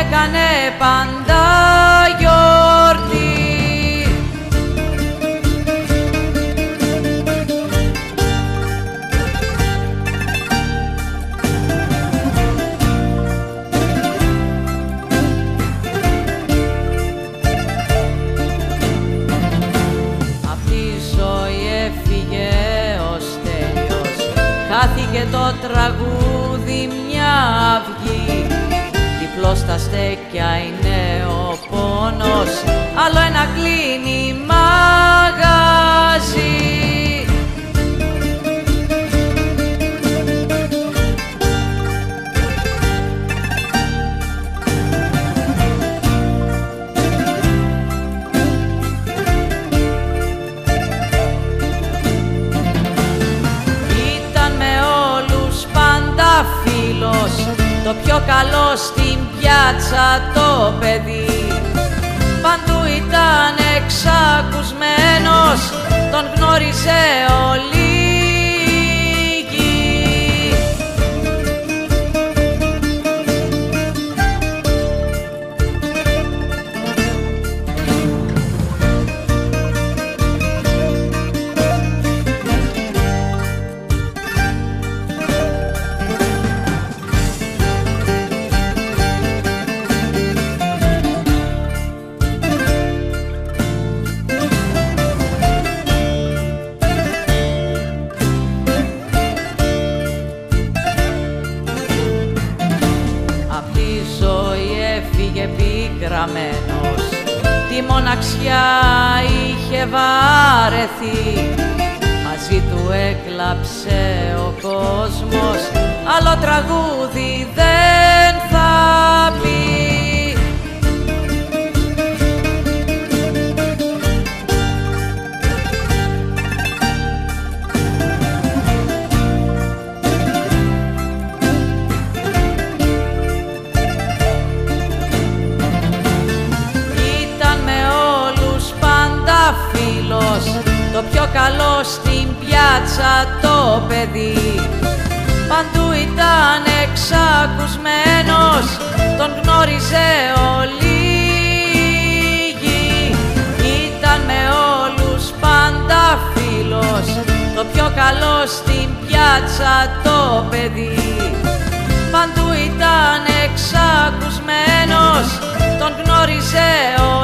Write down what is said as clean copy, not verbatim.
έκανε πάντα γιορτή. Απ' τη ζωή έφυγε ο Στέλιος, χάθηκε το τραγούδι μια αυγή. Διπλό στα στέκια είναι ο πόνος, άλλο ένα κλείνει μαγαζί. Ήταν με όλους πάντα φίλος, το πιο καλό στην πιάτσα το παιδί. Παντού ήταν εξακουσμένος, τον γνώριζε όλη η γη. Πικραμένος, τη μοναξιά είχε βαρεθεί. Μαζί του έκλαψε ο κόσμος, άλλο τραγούδι δεν θα πει. Το πιο καλό στην πιάτσα το παιδί. Παντού ήταν εξακουσμένος, τον γνώριζε όλη η γη. Ήταν με όλους πάντα φίλος, το πιο καλό στην πιάτσα το παιδί. Παντού ήταν εξακουσμένος, τον γνώριζε όλη η γη.